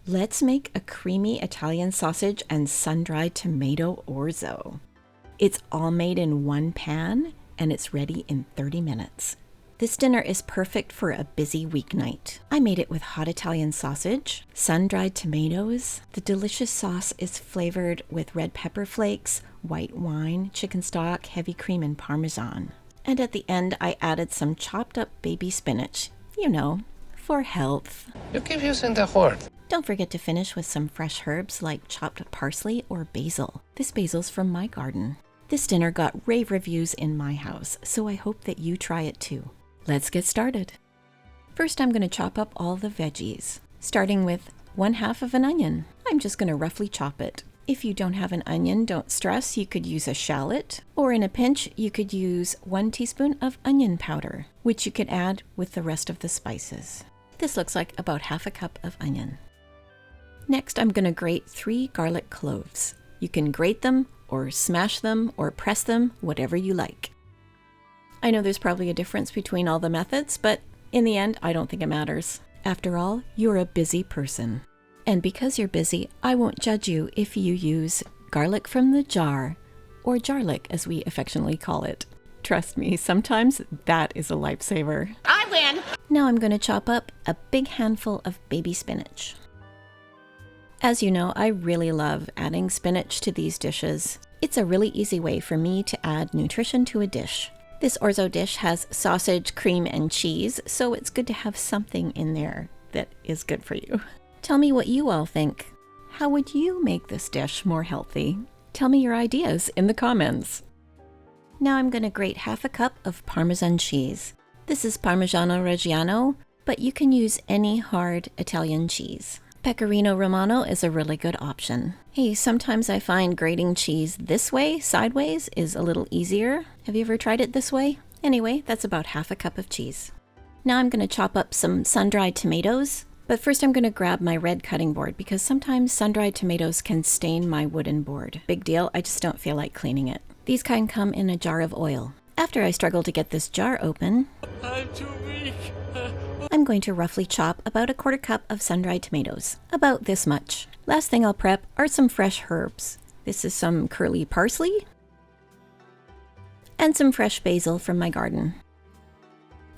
Let's make a creamy Italian sausage and sun-dried tomato orzo. It's all made in one pan and it's ready in 30 minutes. This dinner is perfect for a busy weeknight. I made it with hot Italian sausage, sun-dried tomatoes. The delicious sauce is flavored with red pepper flakes, white wine, chicken stock, heavy cream, and Parmesan. And at the end, I added some chopped up baby spinach, for health. You keep using the word. Don't forget to finish with some fresh herbs like chopped parsley or basil. This basil's from my garden. This dinner got rave reviews in my house, so I hope that you try it too. Let's get started. First, I'm going to chop up all the veggies, starting with 1/2 of an onion. I'm just going to roughly chop it. If you don't have an onion, don't stress. You could use a shallot, or in a pinch, you could use 1 teaspoon of onion powder, which you could add with the rest of the spices. This looks like about 1/2 cup of onion. Next, I'm going to grate 3 garlic cloves. You can grate them, or smash them, or press them, whatever you like. I know there's probably a difference between all the methods, but in the end, I don't think it matters. After all, you're a busy person. And because you're busy, I won't judge you if you use garlic from the jar, or jarlic as we affectionately call it. Trust me, sometimes that is a lifesaver. I win! Now I'm going to chop up a big handful of baby spinach. As you know, I really love adding spinach to these dishes. It's a really easy way for me to add nutrition to a dish. This orzo dish has sausage, cream, and cheese, so it's good to have something in there that is good for you. Tell me what you all think. How would you make this dish more healthy? Tell me your ideas in the comments. Now I'm going to grate 1/2 cup of Parmesan cheese. This is Parmigiano Reggiano, but you can use any hard Italian cheese. Pecorino Romano is a really good option. Hey, sometimes I find grating cheese this way, sideways, is a little easier. Have you ever tried it this way? Anyway, that's about 1/2 cup of cheese. Now I'm going to chop up some sun-dried tomatoes, but first I'm going to grab my red cutting board because sometimes sun-dried tomatoes can stain my wooden board. Big deal, I just don't feel like cleaning it. These kind come in a jar of oil. After I struggle to get this jar open, I'm too weak. I'm going to roughly chop about 1/4 cup of sun-dried tomatoes, about this much. Last thing I'll prep are some fresh herbs. This is some curly parsley and some fresh basil from my garden.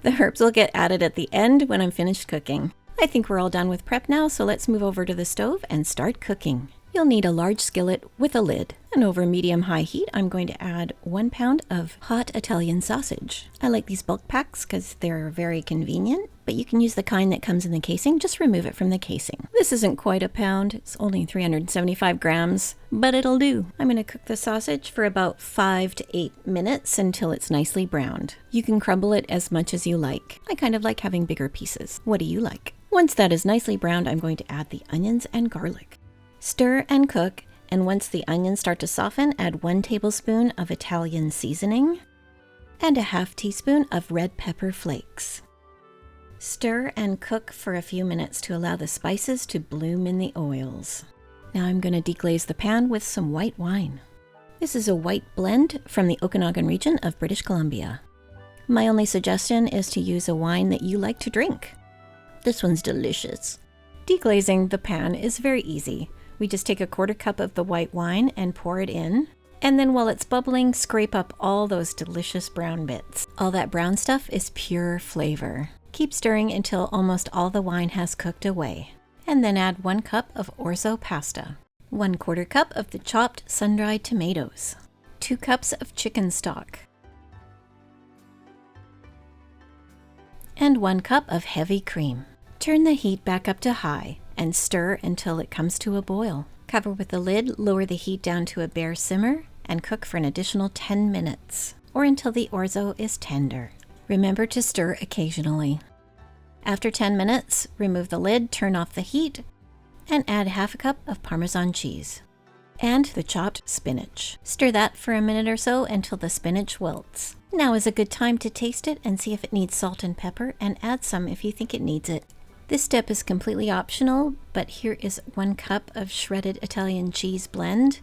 The herbs will get added at the end when I'm finished cooking. I think we're all done with prep now, so let's move over to the stove and start cooking. You'll need a large skillet with a lid, and over medium-high heat, I'm going to add 1 pound of hot Italian sausage. I like these bulk packs because they're very convenient, but you can use the kind that comes in the casing. Just remove it from the casing. This isn't quite a pound. It's only 375 grams, but it'll do. I'm going to cook the sausage for about 5 to 8 minutes until it's nicely browned. You can crumble it as much as you like. I kind of like having bigger pieces. What do you like? Once that is nicely browned, I'm going to add the onions and garlic. Stir and cook, and once the onions start to soften, add 1 tablespoon of Italian seasoning and a 1/2 teaspoon of red pepper flakes. Stir and cook for a few minutes to allow the spices to bloom in the oils. Now I'm going to deglaze the pan with some white wine. This is a white blend from the Okanagan region of British Columbia. My only suggestion is to use a wine that you like to drink. This one's delicious. Deglazing the pan is very easy. We just take 1/4 cup of the white wine and pour it in. And then while it's bubbling, scrape up all those delicious brown bits. All that brown stuff is pure flavor. Keep stirring until almost all the wine has cooked away. And then add 1 cup of orzo pasta, 1/4 cup of the chopped sun-dried tomatoes, 2 cups of chicken stock, and 1 cup of heavy cream. Turn the heat back up to high and stir until it comes to a boil. Cover with the lid, lower the heat down to a bare simmer, and cook for an additional 10 minutes, or until the orzo is tender. Remember to stir occasionally. After 10 minutes, remove the lid, turn off the heat, and add 1/2 cup of Parmesan cheese and the chopped spinach. Stir that for a minute or so until the spinach wilts. Now is a good time to taste it and see if it needs salt and pepper, and add some if you think it needs it. This step is completely optional, but here is 1 cup of shredded Italian cheese blend.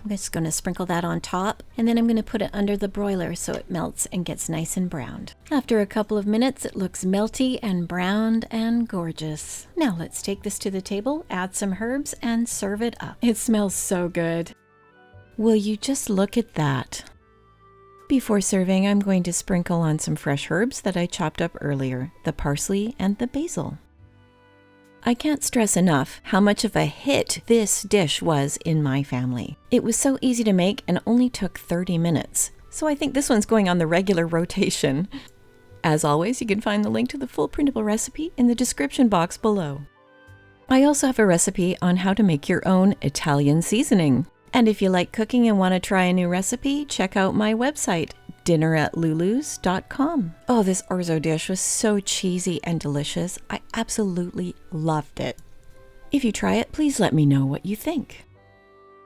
I'm just going to sprinkle that on top, and then I'm going to put it under the broiler so it melts and gets nice and browned. After a couple of minutes, it looks melty and browned and gorgeous. Now let's take this to the table, add some herbs, and serve it up. It smells so good. Will you just look at that? Before serving, I'm going to sprinkle on some fresh herbs that I chopped up earlier, the parsley and the basil. I can't stress enough how much of a hit this dish was in my family. It was so easy to make and only took 30 minutes, so I think this one's going on the regular rotation. As always, you can find the link to the full printable recipe in the description box below. I also have a recipe on how to make your own Italian seasoning. And if you like cooking and want to try a new recipe, check out my website, dinner@lulus.com. Oh, this orzo dish was so cheesy and delicious. I absolutely loved it. If you try it, please let me know what you think.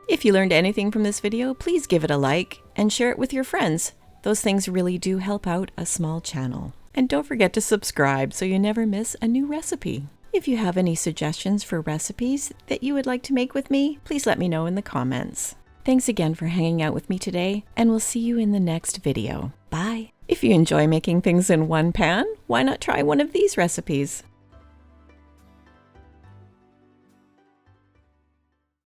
If you learned anything from this video, please give it a like and share it with your friends. Those things really do help out a small channel. And don't forget to subscribe so you never miss a new recipe. If you have any suggestions for recipes that you would like to make with me, please let me know in the comments. Thanks again for hanging out with me today, and we'll see you in the next video. Bye! If you enjoy making things in one pan, why not try one of these recipes?